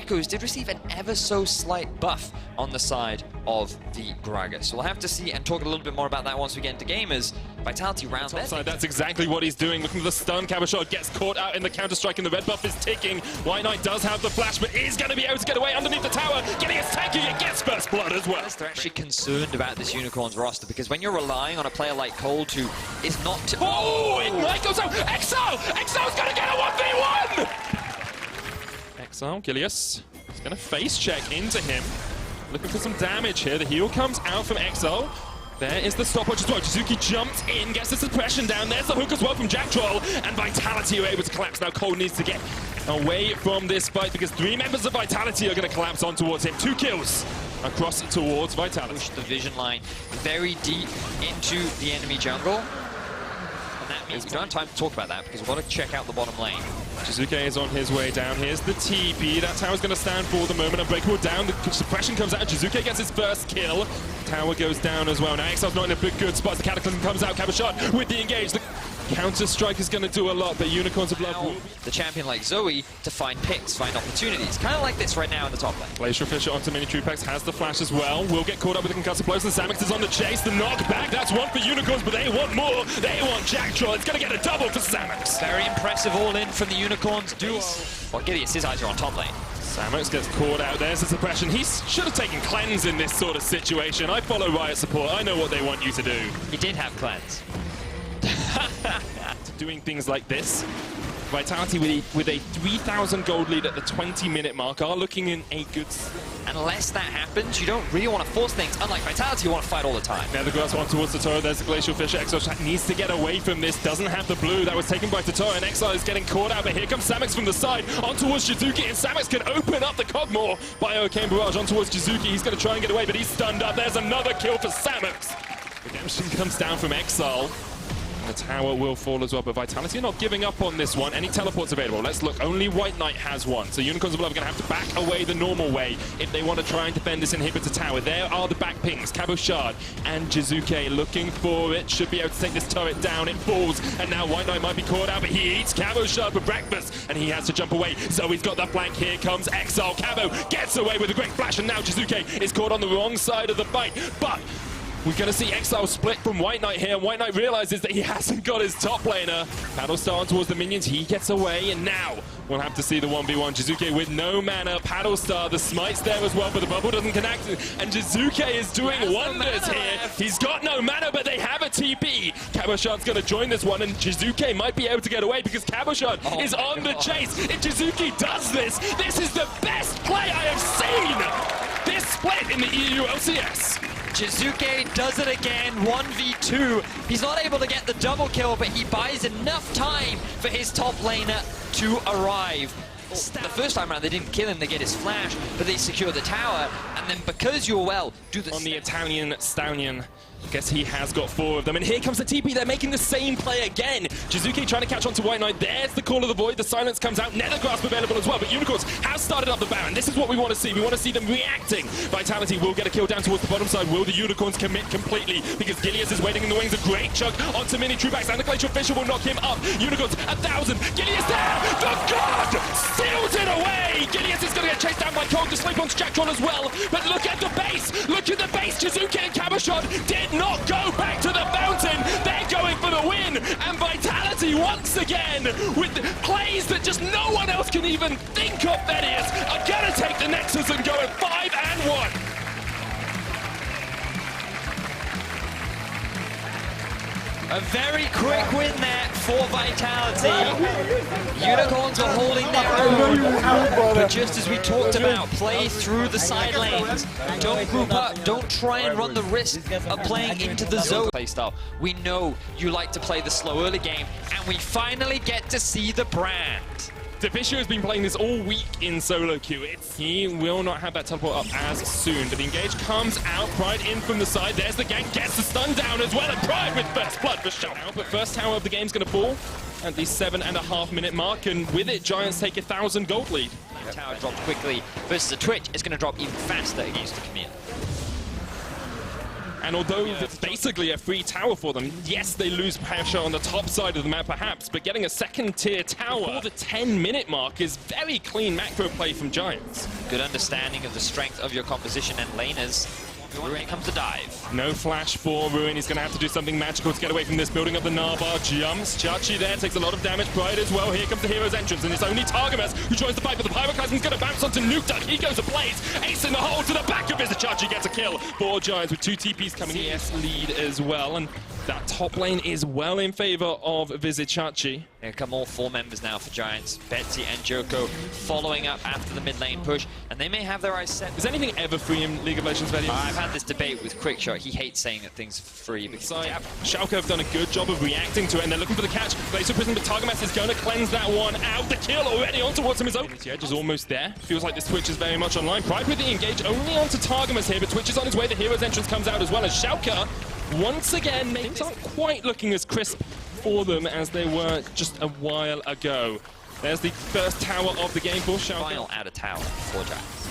Echoes did receive an ever so slight buff on the side of the Gragas. So we'll have to see and talk a little bit more about that once we get into game as Vitality round there. Side, that's exactly what he's doing. Looking for the stun. KazaLoLL gets caught out in the counter-strike and the red buff is ticking. White Knight does have the flash, but is going to be able to get away underneath the tower. Getting his tanky, it gets first blood as well. They're actually concerned about this Unicorns roster because when you're relying on a player like Cold who is not... Oh! Ignite goes out! Exile! Exile's going to get a 1v1! Exile, Gilius is going to face check into him. Looking for some damage here. The heal comes out from Exile. There is the stopwatch as well. Jizuki jumps in, gets the suppression down. There's the hook as well from Jack Troll. And Vitality are able to collapse. Now Cole needs to get away from this fight because 3 members of Vitality are going to collapse on towards him. 2 kills across towards Vitality. Push the vision line very deep into the enemy jungle. And that means we don't have time to talk about that because we've got to check out the bottom lane. Jizuki is on his way down. Here's the TP. That tower's going to stand for the moment. Unbreakable down. The suppression comes out. Jizuki gets his first kill. Tower goes down as well. Now Exile's not in a good spot. The Cataclysm comes out. KazaLoLL with the engage. The counter-strike is going to do a lot, but Unicorns of Love will... The champion like Zoe to find picks, find opportunities. Kind of like this right now in the top lane. Glacial Fisher onto Mini Trupex, has the flash as well. Will get caught up with the concussive blows, and Samix is on the chase. The knockback, that's one for Unicorns, but they want more. They want Jack Troll. It's going to get a double for Samix. Very impressive all-in from the Unicorns duo. Well, Gilius, his eyes are on top lane. Samix gets caught out. There's the suppression. He should have taken cleanse in this sort of situation. I follow Riot support. I know what they want you to do. He did have cleanse. Doing things like this. Vitality with a 3,000 gold lead at the 20-minute mark are looking in a good... Unless that happens, you don't really want to force things. Unlike Vitality, you want to fight all the time. Now the grass one towards Totoro. There's the Glacial Fisher. Exile needs to get away from this. Doesn't have the blue. That was taken by Totoro, and Exile is getting caught out. But here comes Samix from the side on towards Jizuki, and Samix can open up the Cogmore. Bio-Arcane Barrage on towards Jizuki. He's going to try and get away, but he's stunned up. There's another kill for Samix. Redemption comes down from Exile. The tower will fall as well, but Vitality are not giving up on this one. Any teleports available? Let's look. Only White Knight has one. So Unicorns of Love are going to have to back away the normal way if they want to try and defend this inhibitor tower. There are the back pings. KazaLoLL and Jizuki looking for it. Should be able to take this turret down. It falls, and now White Knight might be caught out, but he eats KazaLoLL for breakfast, and he has to jump away. So he's got the flank. Here comes Exile. Kavo gets away with a great flash, and now Jizuki is caught on the wrong side of the fight. But we're going to see Exile split from White Knight here, and White Knight realizes that he hasn't got his top laner. Paddlestar on towards the minions, he gets away, and now we'll have to see the 1v1. Jizuki with no mana, Paddlestar, the smite's there as well, but the bubble doesn't connect, and Jizuki is doing wonders here. He's got no mana, but they have a TP. KazaLoLL's going to join this one, and Jizuki might be able to get away because KazaLoLL is on the chase. If Jizuki does this, this is the best play I have seen this split in the EU LCS. Jizuki does it again, 1v2. He's not able to get the double kill, but he buys enough time for his top laner to arrive. The first time around, they didn't kill him, they get his flash, but they secure the tower, and then because you're well, do the... On the Italian Stallion, I guess he has got 4 of them, and here comes the TP, they're making the same play again. Jizuki trying to catch on to White Knight, there's the Call of the Void, the silence comes out, Nether Grasp available as well, but Unicorns have started up the Baron. This is what we want to see, we want to see them reacting. Vitality will get a kill down towards the bottom side, will the Unicorns commit completely, because Gilius is waiting in the wings, a great chunk onto Mini Truex, and the Glacial Fisher will knock him up. Unicorns, 1,000, Gilius there, the God seals it away! Gilius is going to get chased down by Cold to sleep onto Jack Troll as well, but look at the base, Jizuki and KazaLoLL did not go back to the fountain. They're going for the win, and Vitality once again with plays that just no one else can even think of, Thaddeus, are gonna take the Nexus and go at 5-1. A very quick win there for Vitality. Unicorns are holding their own, but just as we talked about, play through the side lanes. Don't group up, don't try and run the risk of playing into the zone. Playstyle. We know you like to play the slow early game, and we finally get to see the brand. Fisher has been playing this all week in solo queue. He will not have that teleport up as soon, but the engage comes out, Pride in from the side, there's the gank, gets the stun down as well, and Pride with first blood for sure. But first tower of the game's going to fall at the 7.5-minute mark, and with it, Giants take 1,000 gold lead. Tower dropped quickly versus the Twitch is going to drop even faster against the Camille. And although it's basically a free tower for them, yes, they lose pressure on the top side of the map perhaps, but getting a second-tier tower for the 10-minute mark is very clean macro play from Giants. good understanding of the strength of your composition and laners. Ruin comes to dive. No flash for Ruin. He's going to have to do something magical to get away from this. Building up the Narbar. Jumps. Chachi there takes a lot of damage. Pride as well. Here comes the hero's entrance. And it's only Targamas who joins the fight. But the Pyroclasm's going to bounce onto Nukeduck. He goes ablaze. Ace in the hole to the back of Visit. Chachi gets a kill. 4 Giants with 2 TPs coming in. CS lead as well. And that top lane is well in favor of Visit Chachi. Here come all 4 members now for Giants. Betsy and Joko following up after the mid lane push. And they may have their eyes set. Is anything ever free in League of Legends, Vedium? I've had this debate with Quickshot. He hates saying that things are free. Because Schalke have done a good job of reacting to it, and they're looking for the catch. Glacial Prism, but Targamas is going to cleanse that one out. The kill already on towards him. His own edge is almost there. Feels like this Twitch is very much online. Pride with the engage only onto Targamas here, but Twitch is on his way. The hero's entrance comes out as well as Schalke. Once again, things aren't quite looking as crisp for them as they were just a while ago. There's the first tower of the game for Schalke. Final out of tower for Giants.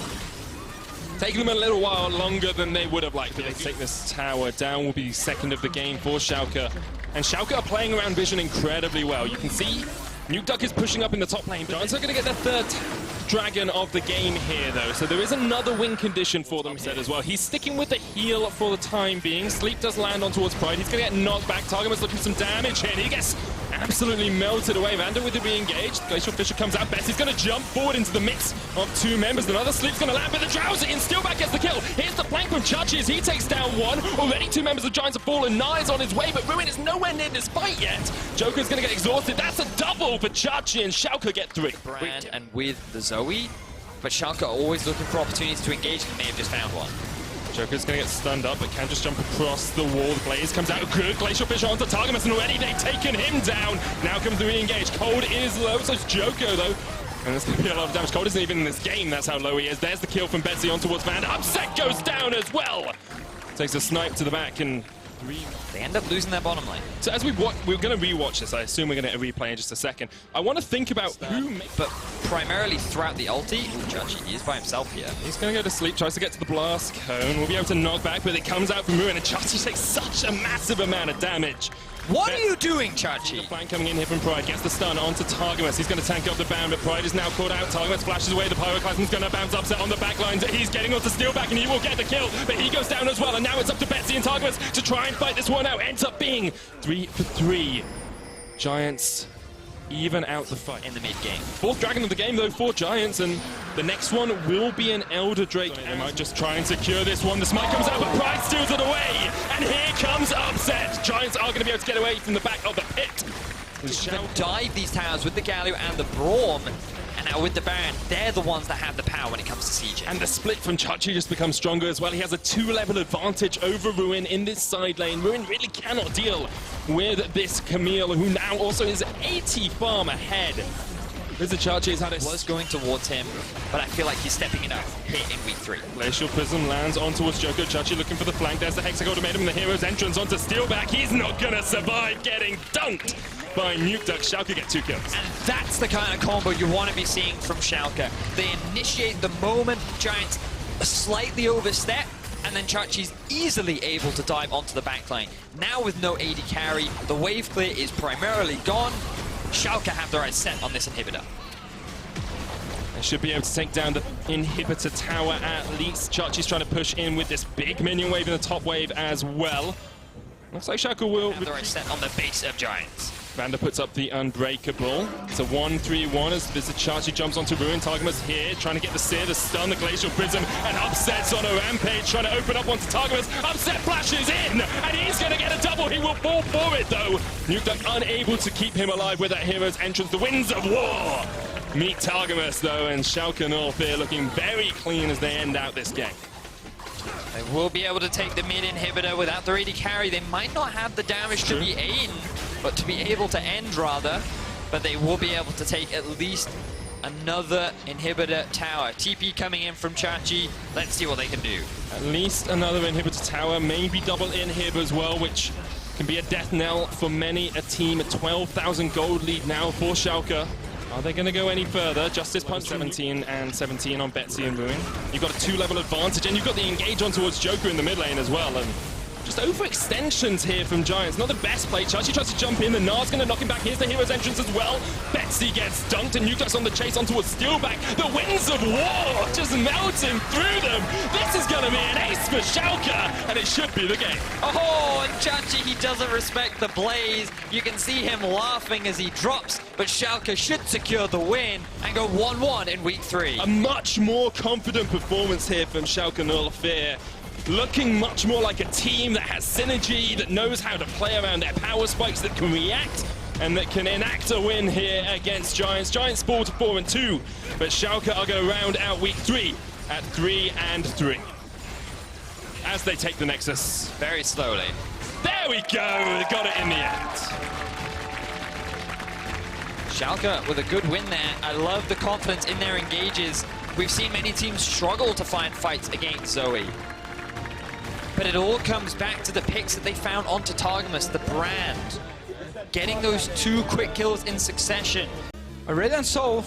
Taking them a little while longer than they would have liked. But they take this tower down, will be second of the game for Schalke. And Schalke are playing around Vision incredibly well. You can see Nukeduck is pushing up in the top lane. Giants are going to get their 3rd dragon of the game here, though. So there is another win condition for them set as well. He's sticking with the heal for the time being. Sleep does land on towards Pride. He's going to get knocked back. Targamas looking for some damage here. And he gets absolutely melted away. Vander with the re-engaged. Glacial Fisher comes out. Betsy's going to jump forward into the mix of 2 members. Another Sleep's going to land, but the Drowsy and Steelback gets the kill. Here's the flank from Chachi as he takes down 1. Already 2 members of Giants have fallen. Nice on his way, but Ruin is nowhere near this fight yet. Joker's going to get exhausted. That's a double for Chachi, and Schalke get 3. Brand and with the Zoe, but Schalke are always looking for opportunities to engage and may have just found one. Joker's going to get stunned up, but can just jump across the wall. The Blaze comes out good. Glacial Fisher onto Targamas, and already they've taken him down. Now comes the re-engage. Cold is low, so it's Joko, though. And there's going to be a lot of damage. Cold isn't even in this game. That's how low he is. There's the kill from Betsy on towards Van. Upset goes down as well. Takes a snipe to the back, and they end up losing their bottom lane. so as we're going to rewatch this, I assume we're going to replay in just a second. I want to think about who... But primarily throughout the ulti, Chachi, he is by himself here. He's going to go to sleep, tries to get to the blast cone. We'll be able to knock back, but it comes out from Ruin, and Chachi takes such a massive amount of damage. What are you doing, Chachi? The flank coming in here from Pride, gets the stun onto Targamas. He's going to tank up the bound, but Pride is now caught out. Targamas flashes away, the Pyroclasm's going to bounce upset on the back lines. He's getting onto Steelback, and he will get the kill, but he goes down as well, and now it's up to Betsy and Targamas to try and fight this one out. Ends up being 3 for 3. Giants even out the fight. In the mid-game. 4th dragon of the game, though, for Giants, and the next one will be an Elder Drake. They might just try and secure this one. The smite comes out, but Pride steals it away, and here comes Upset. Giants are going to be able to get away from the back of the pit. Dive these towers with the Galio and the Braum, and now with the Baron, they're the ones that have the power when it comes to siege. And the split from Chachi just becomes stronger as well. He has a 2-level advantage over Ruin in this side lane. Ruin really cannot deal with this Camille, who now also is 80 farm ahead. Visit Chachi has had it. Was going towards him, but I feel like he's stepping it up here in week 3. Glacial Prism lands on towards Joko. Chachi looking for the flank. There's the Hexagol made him in the hero's entrance onto Steelback. He's not going to survive getting dunked by Nukeduck. Schalke get 2 kills. And that's the kind of combo you want to be seeing from Schalke. They initiate the moment Giants slightly overstep, and then Chachi's easily able to dive onto the backline. Now with no AD carry, the wave clear is primarily gone. Schalke have their eyes set on this inhibitor. They should be able to take down the inhibitor tower at least. Chachi's trying to push in with this big minion wave in the top wave as well. Looks like Schalke will... Have their eyes set on the base of Giants. Vander puts up the Unbreakable. It's a 1-3-1 as Chachi jumps onto Ruin. Targamas here, trying to get the Seer, the stun, the Glacial Prism, and Upset's on a rampage, trying to open up onto Targamas. Upset flashes in, and he's going to get a double. He will fall for it, though. Nukeduck unable to keep him alive with that hero's entrance. The Winds of War meet Targamas, though, and Schalke North here looking very clean as they end out this game. They will be able to take the mid inhibitor without their AD carry. They might not have the damage to be in, but to be able to end rather. But they will be able to take at least another inhibitor tower. TP coming in from Chachi. Let's see what they can do. At least another inhibitor tower, maybe double inhib as well, which can be a death knell for many a team. A 12,000 gold lead now for Schalke. Are they going to go any further? Justice Punch 17 and 17 on Betsy and Ruin. You've got a 2-level advantage, and you've got the engage on towards Joker in the mid lane as well. And just overextensions here from Giants. Not the best play. Chachi tries to jump in. The Nars going to knock him back. Here's the hero's entrance as well. Betsy gets dunked, and Nucleus on the chase onto a steal back. The winds of war just melting through them. This is going to be an ace for Schalke, and it should be the game. Oh, and Chachi, he doesn't respect the blaze. You can see him laughing as he drops, but Schalke should secure the win and go 1-1 in week 3. A much more confident performance here from Schalke 04. Looking much more like a team that has synergy, that knows how to play around their power spikes, that can react and that can enact a win here against Giants. Giants fall to 4-2, but Schalke are going to round out week 3 at 3-3 as they take the Nexus. Very slowly. There we go, they got it in the end. Schalke with a good win there. I love the confidence in their engages. We've seen many teams struggle to find fights against Zoe. But it all comes back to the picks that they found onto Targamas, the brand. Getting those 2 quick kills in succession. Aurelion Soul.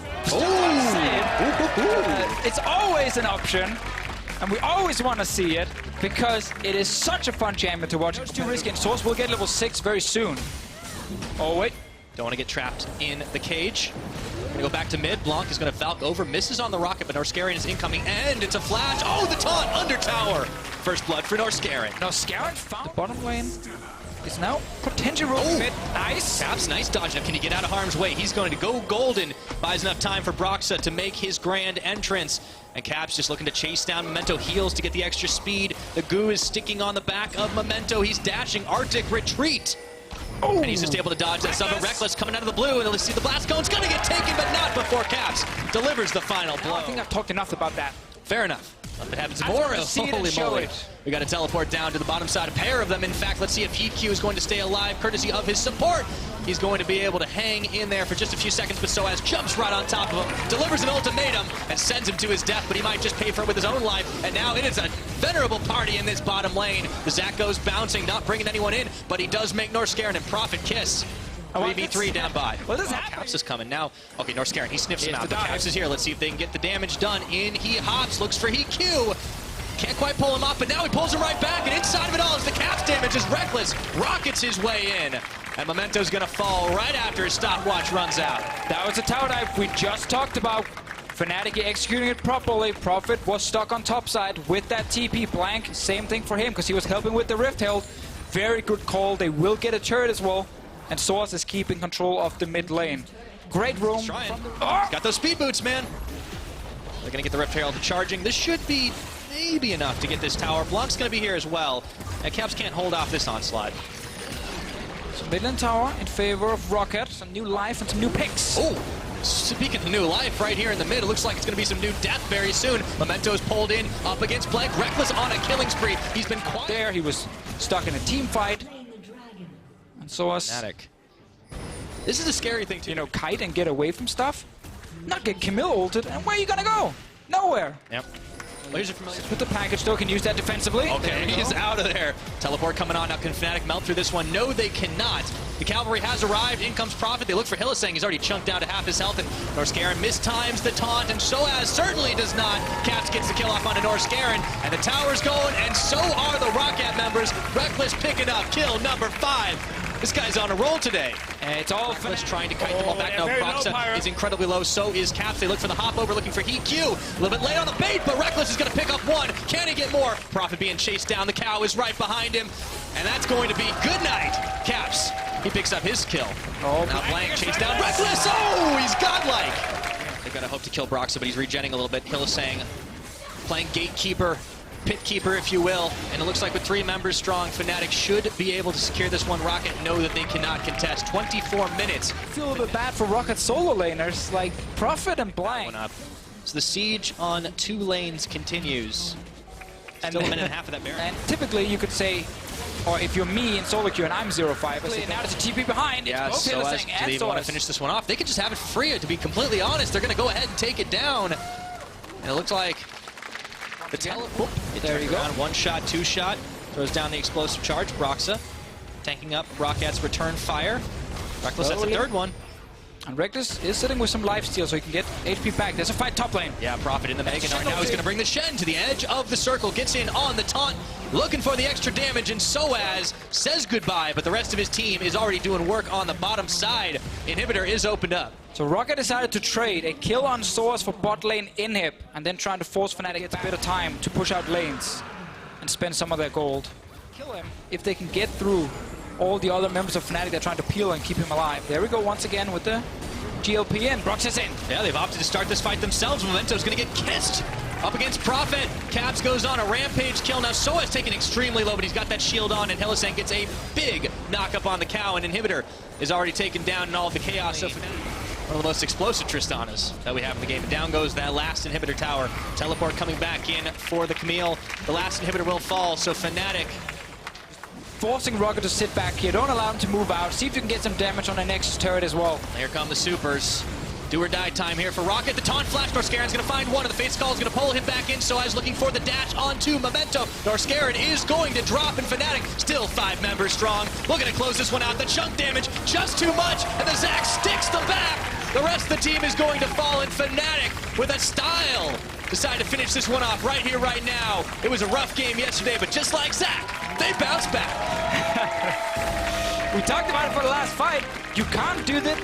It's always an option, and we always want to see it because it is such a fun champion to watch. It's too risky, and Source will get level 6 very soon. Oh, wait. Don't want to get trapped in the cage. Gonna go back to mid. Blanc is gonna Valk over, misses on the rocket, but Norskeren is incoming, and it's a flash. Oh, the taunt under tower. First blood for Norskeren. Norskeren found the bottom lane. Is now potentially rolling mid. Nice. Caps, nice dodge. Now, can he get out of harm's way? He's going to go golden. Buys enough time for Broxa to make his grand entrance. And Caps just looking to chase down Memento. Heals to get the extra speed. The goo is sticking on the back of Memento. He's dashing. Arctic retreat. Oh. And he's just able to dodge that sub. Reckless coming out of the blue, and let's see the blast cone's gonna get taken, but not before Caps delivers the final blow. I think I've talked enough about that. Fair enough. If it happens I more, wanna see it and holy show moly. it. We got to teleport down to the bottom side. A pair of them, in fact. Let's see if EQ is going to stay alive, courtesy of his support. He's going to be able to hang in there for just a few seconds, but Soaz jumps right on top of him, delivers an ultimatum, and sends him to his death, but he might just pay for it with his own life. And now it is a venerable party in this bottom lane. The Zac goes bouncing, not bringing anyone in, but he does make Norskeren and Prophet kiss. 3v3 down by. What is happening? Caps is coming now. Okay, Norskeren, he sniffs him Here's out. the But dive. Caps is here. Let's see if they can get the damage done. In he hops, looks for EQ. Can't quite pull him off, but now he pulls him right back, and inside of it all is the Caps damage as Reckless rockets his way in. And Memento's gonna fall right after his stopwatch runs out. That was a tower dive we just talked about. Fnatic executing it properly. Prophet was stuck on top side with that TP. Blank, same thing for him because he was helping with the Rift Herald. Very good call. They will get a turret as well. And Source is keeping control of the mid lane. Great room. Trying. Got those speed boots, man. They're gonna get the Rift Herald to charging. This should be maybe enough to get this tower. Blanc's gonna be here as well. And Caps can't hold off this onslaught. So Midland Tower in favor of Rocket. Some new life and some new picks. Oh, speaking of new life, right here in the mid, it looks like it's going to be some new death very soon. Memento's pulled in, up against Blank. Reckless on a killing spree. He's been quiet. There, he was stuck in a team fight. And Source, Fnatic. This is a scary thing, too. you know, kite and get away from stuff. Not get Camille ulted. And where are you gonna go? Nowhere. Yep. Laser familiar. With the package though, can use that defensively. Okay, he's out of there. Teleport coming on. Now can Fnatic melt through this one? No, they cannot. The cavalry has arrived. In comes Prophet. They look for Hillisang. He's already chunked down to half his health. And Norskeren mistimes the taunt, and Soaz certainly does not. Caps gets the kill off onto Norskeren, and the tower's going, and so are the Roccat members. Reckless picking up kill number 5. This guy's on a roll today. And it's all Reckless trying to kite them all back. No, Broxa is incredibly low. So is Caps. They look for the hop over, looking for EQ. A little bit late on the bait, but Reckless is going to pick up one. Can he get more? Prophet being chased down. The cow is right behind him. And that's going to be good night. Caps, he picks up his kill. Oh, now Blank chased down Reckless. Oh, he's godlike. They're going to hope to kill Broxa, but he's regenning a little bit. Hillisang playing gatekeeper, pit keeper, if you will. And it looks like with 3 members strong, Fnatic should be able to secure this one. Rocket know that they cannot contest. 24 minutes. I feel a little bit bad for Rocket solo laners like Prophet and Blank. Up. So the siege on 2 lanes continues. Still a minute and a half of that Baron. And typically you could say, or if you're me in solo queue and I'm 0-5, I say, now there's a TP behind. Yeah, it's both so Hillisang do and they even want to Source. finish this one off? They could just have it free, to be completely honest. They're going to go ahead and take it down. And it looks like the teleport. There you go. Around 1 shot, 2 shot. Throws down the explosive charge. Broxa tanking up Rockat's return fire. Reckless, that's the 3rd one. And Reckless is sitting with some lifesteal, so he can get HP back. There's a fight top lane. Yeah, Prophet in the Mega Knight. Now he's going to bring the Shen to the edge of the circle. Gets in on the taunt, looking for the extra damage, and Soaz says goodbye, but the rest of his team is already doing work on the bottom side. Inhibitor is opened up. So Rocket decided to trade a kill on Soaz for bot lane inhib, and then trying to force Fnatic to get a bit of time to push out lanes and spend some of their gold. Kill him if they can get through all the other members of Fnatic that are trying to peel and keep him alive. There we go once again with the GLP in. Brox is in. Yeah, they've opted to start this fight themselves. Momento's going to get kissed up against Prophet. Caps goes on a rampage kill. Now Soaz taken extremely low, but he's got that shield on, and Helisank gets a big knock up on the cow, and Inhibitor is already taken down in all of the chaos. So one of the most explosive Tristanas that we have in the game. Down goes that last Inhibitor tower. Teleport coming back in for the Camille. The last Inhibitor will fall, so Fnatic forcing Rocket to sit back here. Don't allow him to move out. See if you can get some damage on the Nexus turret as well. Here come the supers. Do or die time here for Rocket. The taunt flash. Norscaron's going to find one of the face calls, going to pull him back in. So I was looking for the dash onto Memento. Norscaron is going to drop, and Fnatic still 5 members strong. Looking to close this one out. The chunk damage just too much, and the Zac sticks the back. The rest of the team is going to fall, and Fnatic with a style decide to finish this one off right here, right now. It was a rough game yesterday, but just like Zac, they bounced back. We talked about it for the last fight. You can't do that.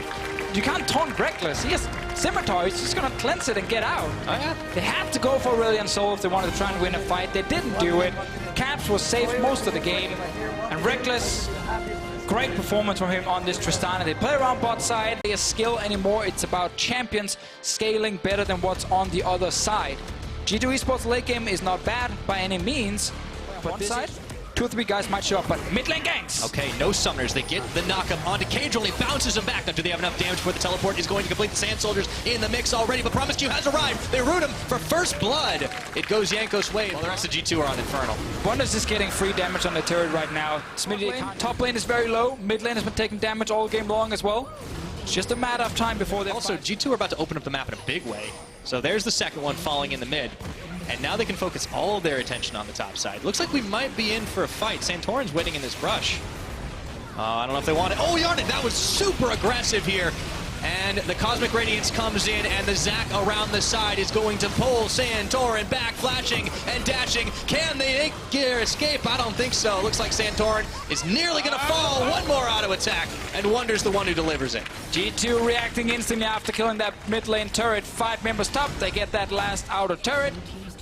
You can't taunt Reckless. He has Scimitar. He's just going to cleanse it and get out. Oh, yeah. They had to go for Aurelion Soul if they wanted to try and win a fight. They didn't do it. Caps was safe most of the game. And Reckless, great performance from him on this Tristana. They play around bot side. They have skill anymore. It's about champions scaling better than what's on the other side. G2 Esports late game is not bad by any means. But one side, 2 or 3 guys might show up, but mid lane ganks. Okay, no summoners. They get the knockup onto KazaLoLL. He bounces him back. Now, do they have enough damage for the teleport? Is going to complete the Sand Soldiers in the mix already, but Promise Q has arrived. They root him for first blood. It goes Yanko's way, while the rest of G2 are on Infernal. Wonders is getting free damage on the turret right now. Top lane is very low. Mid lane has been taking damage all game long as well. It's just a matter of time before they also, G2 are about to open up the map in a big way. So there's the second one falling in the mid. And now they can focus all of their attention on the top side. Looks like we might be in for a fight. Santorin's waiting in this brush. I don't know if they want it. Oh, Yarnik, that was super aggressive here. And the Cosmic Radiance comes in, and the Zac around the side is going to pull Santorin back, flashing and dashing. Can they make their escape? I don't think so. Looks like Santorin is nearly going to fall. One more auto attack, and Wonder's the one who delivers it. G2 reacting instantly after killing that mid lane turret. 5 members top. They get that last outer turret.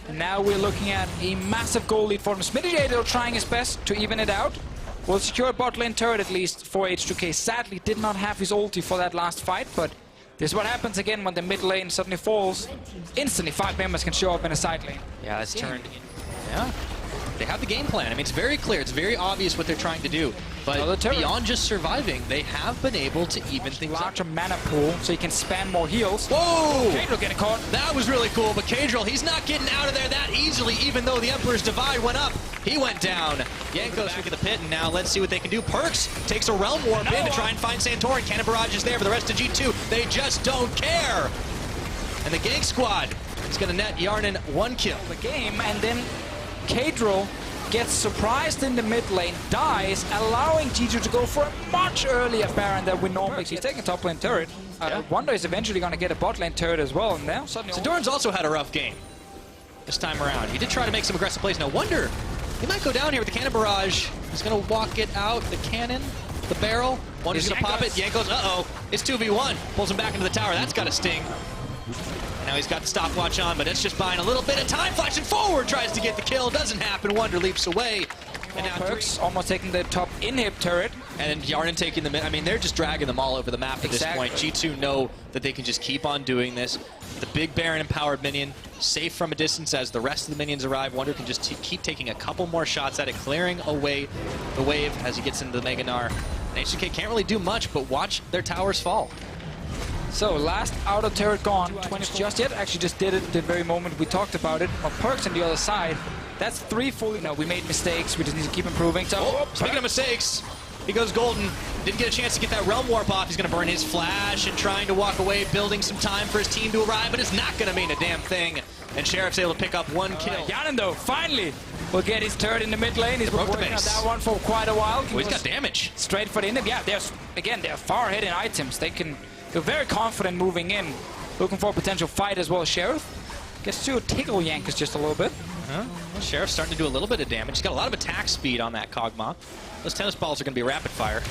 And now we're looking at a massive goal lead for them. Smitty trying his best to even it out. Will secure a bot lane turret at least for H2K. Sadly did not have his ulti for that last fight, but this is what happens again when the mid lane suddenly falls. Instantly 5 members can show up in a side lane. Yeah, it's turned. Yeah. They have the game plan. I mean, it's very clear. It's very obvious what they're trying to do. But beyond just surviving, they have been able to even things up. Larger mana pool, so you can spam more heals. Whoa! KazaLoLL getting caught. That was really cool, but KazaLoLL, he's not getting out of there that easily, even though the Emperor's Divide went up. He went down. Yanko's back in the pit, and now let's see what they can do. Perks takes a Realm Warp in to try and find Santorin. Cannon Barrage is there for the rest of G2. They just don't care. And the Gank Squad is going to net Yarnin 1 kill. The game, and then KazaLoLL gets surprised in the mid lane, dies, allowing G2 to go for a much earlier Baron than we normally see. He's taking top lane turret. Wonder is eventually going to get a bot lane turret as well, and now suddenly... Santorin's also had a rough game this time around. He did try to make some aggressive plays. Now, Wonder, he might go down here with the Cannon Barrage. He's going to walk it out, the cannon, the barrel. Wonder's going to pop it. Yanko's, uh-oh, it's 2v1. Pulls him back into the tower. That's got to sting. Now he's got the stopwatch on, but it's just buying a little bit of time. Flashing forward, tries to get the kill. Doesn't happen. Wonder leaps away. And now Perks almost taking the top inhib turret. And Yarnin taking the mid. I mean, they're just dragging them all over the map at this point. G2 know that they can just keep on doing this. The big Baron empowered minion, safe from a distance as the rest of the minions arrive. Wonder can just keep taking a couple more shots at it, clearing away the wave as he gets into the Mega Gnar. And HK can't really do much, but watch their towers fall. So, last outer turret gone. 20 just yet. Actually just did it the very moment we talked about it. Well, Perks on the other side. That's 3 fully... No, we made mistakes. We just need to keep improving. So, speaking of mistakes, he goes golden. Didn't get a chance to get that Realm Warp off. He's going to burn his flash and trying to walk away, building some time for his team to arrive, but it's not going to mean a damn thing. And Sheriff's able to pick up 1 kill. Yarnin, though, finally will get his turret in the mid lane. He's been working on that one for quite a while. Oh, he's got damage. Straight for the inhib. Yeah, they're far ahead in items. They can You're very confident moving in. Looking for a potential fight as well as Sheriff. Gets to tickle Jankos just a little bit. Well, Sheriff's starting to do a little bit of damage. He's got a lot of attack speed on that Kog'Maw. Those tennis balls are going to be rapid fire.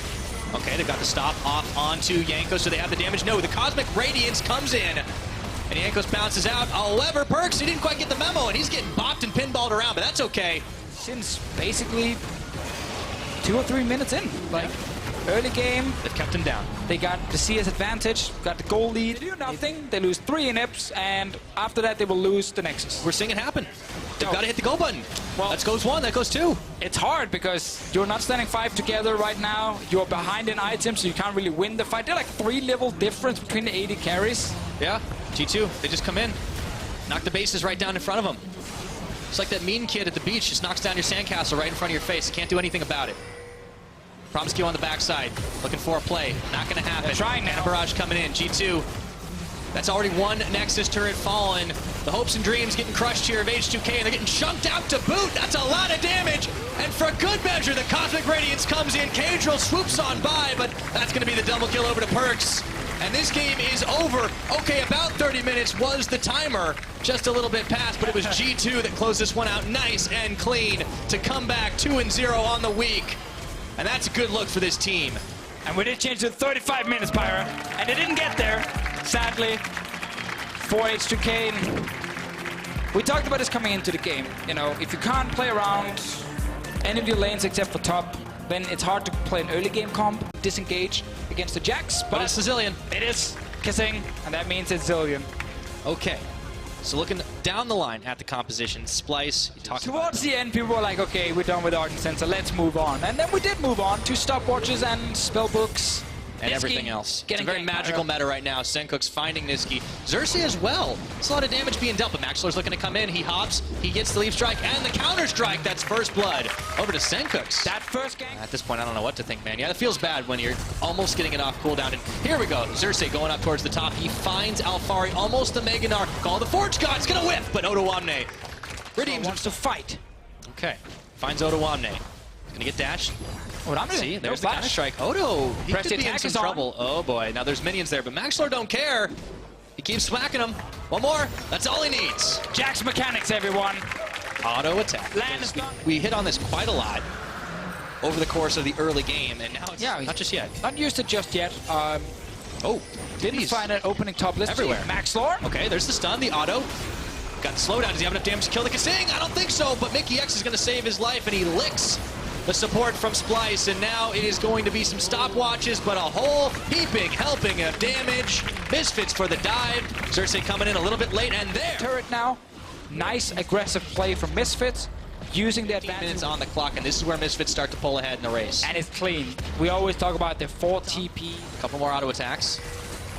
Okay, they've got the stop off onto Jankos. Do they have the damage? No, the Cosmic Radiance comes in. And Jankos bounces out. However, Perkz, he didn't quite get the memo, and he's getting bopped and pinballed around, but that's okay. Since basically 2 or 3 minutes in. Like, early game, They've kept him down. they got the CS advantage, got the goal lead. They do nothing. They lose 3 inhips, and after that, they will lose the Nexus. We're seeing it happen. They've No. got to hit the go button. Well, that goes 1, that goes 2. It's hard because you're not standing 5 together right now. You're behind in items, so you can't really win the fight. They're like 3-level difference between the 80 carries. Yeah, G2, they just come in, knock the bases right down in front of them. It's like that mean kid at the beach just knocks down your sandcastle right in front of your face. Can't do anything about it. Promiscu on the backside, looking for a play. Not going to happen. They're trying now. Mana Barrage coming in. G2, that's already 1 Nexus turret fallen. The hopes and dreams getting crushed here of H2K, and they're getting chunked out to boot. That's a lot of damage. And for good measure, the Cosmic Radiance comes in. Kadriel swoops on by, but that's going to be the double kill over to Perkz. And this game is over. Okay, about 30 minutes was the timer. Just a little bit past, but it was G2 that closed this one out nice and clean to come back 2-0 on the week. And that's a good look for this team. And we did change to 35 minutes, Pyra. And they didn't get there, sadly, for H2K. We talked about this coming into the game. You know, if you can't play around any of your lanes except for top, then it's hard to play an early game comp, disengage against the Jax. But it's Zillion. It is kissing, and that means it's Zillion. Okay. So looking down the line at the composition, Splice, you talked Towards the end, people were like, okay, we're done with Ardent Sensor, let's move on. And then we did move on to stopwatches and spellbooks. and Niski everything else. It's a getting very magical meta right now. Senkuk's finding Niski. Xerxes as well. It's a lot of damage being dealt, but Maxler's looking to come in. He hops, he gets the leap strike, and the counter strike. That's first blood. Over to Senkuk's. That first gang. At this point, I don't know what to think, man. Yeah, it feels bad when you're almost getting it off cooldown. And here we go. Xerxes going up towards the top. He finds Alfari, almost the Meganar. Call the Forge God. It's going to whiff, but Odoamne redeems Wants to fight. Okay. Finds Odoamne. He's going to get dashed. Odoamne. See, there's the flash. counter strike. Odo, he Press could the be in attack some is on. trouble. Oh boy, now there's minions there, but Maxler don't care. He keeps smacking him. One more. That's all he needs. Jax mechanics, everyone. Auto attack. Land is done. We hit on this quite a lot over the course of the early game, and now it's not just yet. Not used it just yet. Oh, Didn't find it opening top list everywhere. Max Lore. Okay, there's the stun, the auto. Got the slowdown. Does he have enough damage to kill the Kasing? I don't think so, but Mickey X is going to save his life, and he licks the support from Splice, and now it is going to be some stopwatches, but a whole heaping, helping of damage. Misfits for the dive. Xerxes coming in a little bit late, and there. Turret now. Nice aggressive play from Misfits. Using the 15 advantage. minutes on the clock, and this is where Misfits start to pull ahead in the race. And it's clean. We always talk about the 4 TP. A couple more auto attacks.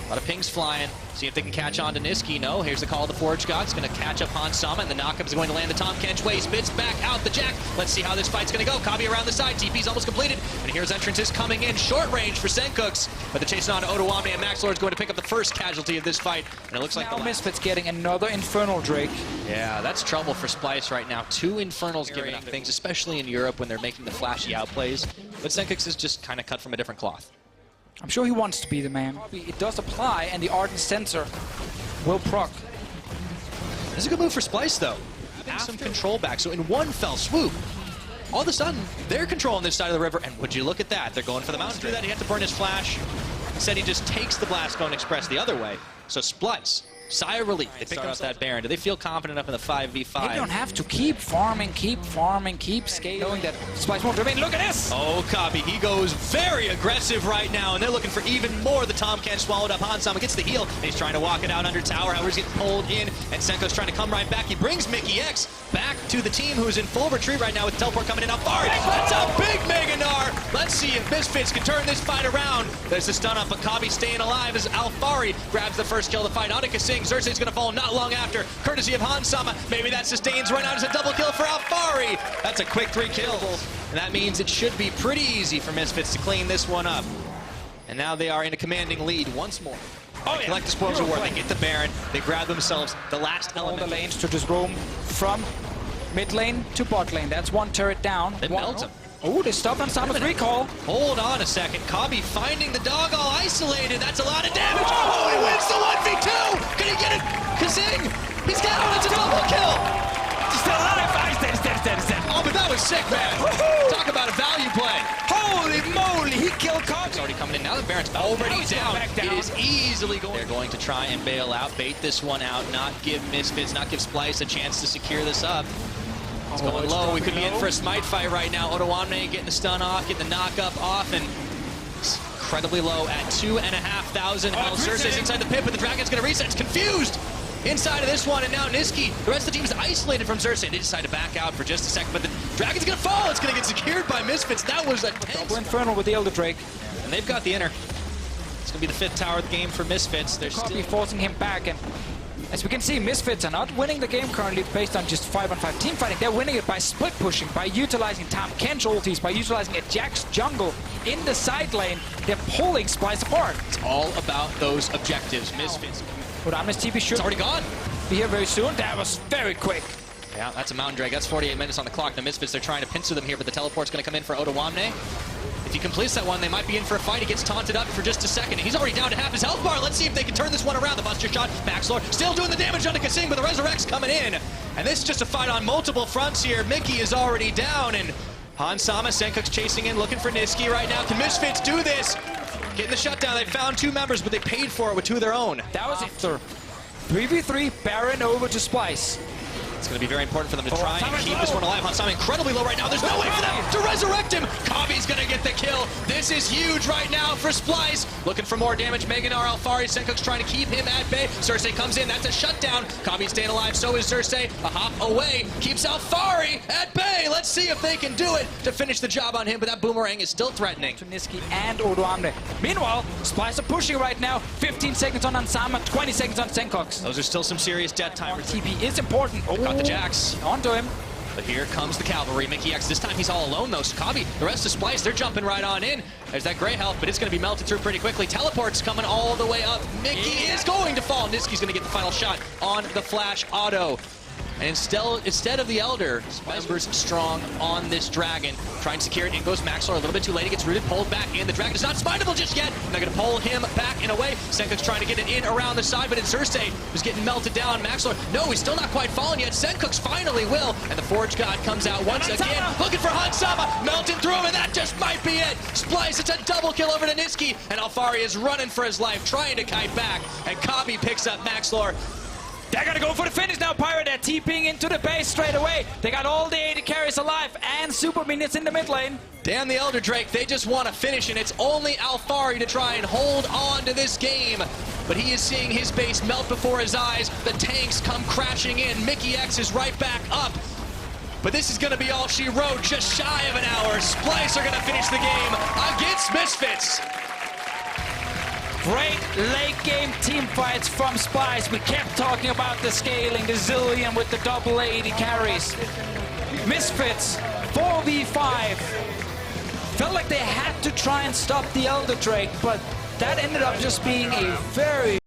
A lot of pings flying. See if they can catch on to Niski. No, here's the call of the Forge God. It's going to catch up Hansama, and the knockup is going to land the Tom Kench way. Spits back out the Jack. Let's see how this fight's going to go. Kabi around the side. TP's almost completed. And here's entrances coming in. Short range for Senkuk's. But the chasing on to Odoamne, and Max Lord is going to pick up the first casualty of this fight. And it looks like Now the last. Misfits getting another Infernal Drake. Yeah, that's trouble for Splice right now. 2 Infernals giving up things, especially in Europe when they're making the flashy outplays. But Senkuk's is just kind of cut from a different cloth. I'm sure he wants to be the man. It does apply, and the Ardent Sensor will proc. This is a good move for Splice, though. Having some control back, so in one fell swoop, all of a sudden, they're controlling this side of the river, and would you look at that? They're going for the mountain. To do that, he had to burn his flash. Instead, he just takes the Blast Cone Express the other way. So Splice, sigh of relief. They pick up that Baron. Do they feel confident enough in the 5v5? They don't have to keep farming, keep scaling, knowing that Splice won't remain. Look at this! Oh, Kabi, he goes very aggressive right now, and they're looking for even more. The Tom Kench swallowed up. Hansama gets the heal, and he's trying to walk it out under tower. However, he's getting pulled in, and Senko's trying to come right back. He brings Mickey X back to the team, who's in full retreat right now with teleport coming in. Alfari, that's a big Meganar! Let's see if Misfits can turn this fight around. There's the stun up, but Kabi staying alive as Alfari grabs the first kill of the fight. Annika Singh, Xerxes going to fall not long after, courtesy of Hansama. Maybe that sustains right out as a double kill for Alfari. That's a quick 3 kills. And that means it should be pretty easy for Misfits to clean this one up. And now they are in a commanding lead once more. Oh, yeah. Collect the spoils of war. They get the Baron. They grab themselves the last All element. the lanes to just roam from mid lane to bot lane. That's one turret down. They melt him. Oh, they stopped on Sama's recall. Hold on a second. Kabi finding the dog all isolated. That's a lot of damage. Oh, he wins the 1v2. Can he get it? Kazing. He's got it. It's a double kill. Still alive. He's dead. Oh, but that was sick, man. Talk about a value play. Holy moly, he killed Cobb. He's already coming in. Now that Baron's already down, back down. it is easily going. They're going to try and bail out, bait this one out, not give Misfits, not give Splice a chance to secure this up. It's going low. We could be in for a smite fight right now. Otoamne getting the stun off, getting the knock up off, and it's incredibly low at 2,500 health. Cersei's inside the pit, but the Dragon's going to reset. It's confused inside of this one, and now Niski, the rest of the team is isolated from Cersei. They decide to back out for just a second, but the Dragon's going to fall. It's going to get secured by Misfits. That was a Double Infernal with the Elder Drake. And they've got the inner. It's going to be the 5th tower of the game for Misfits. They're Cobb still forcing him back, and as we can see, Misfits are not winning the game currently based on just 5-on-5 team fighting. They're winning it by split pushing, by utilizing Tam Kench ultis, by utilizing a Jax jungle in the side lane. They're pulling Splice apart. It's all about those objectives. Misfits. Otoamne's TP should It's already gone. be here very soon. That was very quick. Yeah, that's a Mountain Drag. That's 48 minutes on the clock. The Misfits, they're trying to pincer them here, but the teleport's going to come in for Otoamne. If he completes that one, they might be in for a fight. He gets taunted up for just a second. He's already down to half his health bar. Let's see if they can turn this one around. The Buster Shot, Maxlord still doing the damage onto Kasing, but the Resurrect's coming in. And this is just a fight on multiple fronts here. Mickey is already down, and Han Sama, Senkuk's chasing in, looking for Niski right now. Can Misfits do this? Getting the shutdown. They found 2 members, but they paid for it with 2 of their own. That was after 3v3 Baron over to Splice. It's going to be very important for them to try and keep this one alive. Han Sama incredibly low right now. There's no way for them to resurrect him. Kabi's going to get the kill. This is huge right now for Splice. Looking for more damage. Meganar Alfari. Senkuk's trying to keep him at bay. Cersei comes in. That's a shutdown. Kabi's staying alive. So is Cersei. A hop away. Keeps Alfari at bay. Let's see if they can do it to finish the job on him. But that boomerang is still threatening. To Niski and Otoamne. Meanwhile, Splice are pushing right now. 15 seconds on Ansama, 20 seconds on Senkuk's. Those are still some serious death timers. TP is important. Oh, Got the Jax. onto him. But here comes the cavalry. Mickey X, this time he's all alone though. So Kabi, the rest of Splice, they're jumping right on in. There's that gray health, but it's going to be melted through pretty quickly. Teleport's coming all the way up. Mickey is going to fall. Niski's going to get the final shot on the flash auto. And instead of the Elder, Numbers strong on this Dragon. Trying to secure it. In goes Maxlor a little bit too late. He gets rooted, pulled back in. The Dragon is not spiteable just yet. They're going to pull him back and away. Senkuk's trying to get it in around the side, but it's Cersei who's getting melted down. Maxlor, no, he's still not quite fallen yet. Senkuk's finally will. And the Forge God comes out once again. Looking for Han Sama. Melting through him, and that just might be it. Splice, it's a double kill over to Niski. And Alfari is running for his life, trying to kite back. And Kabi picks up Maxlor. They're gonna go for the finish now, Pirate. They're TPing into the base straight away. They got all the AD carries alive and super minions in the mid lane. Damn the Elder Drake, they just want to finish, and it's only Alfari to try and hold on to this game. But he is seeing his base melt before his eyes. The tanks come crashing in. Mickey X is right back up. But this is going to be all she wrote, just shy of an hour. Splice are going to finish the game against Misfits. Great late game team fights from Splice. We kept talking about the scaling, the Zillion with the double AD carries. Misfits, 4v5. Felt like they had to try and stop the Elder Drake, but that ended up just being a very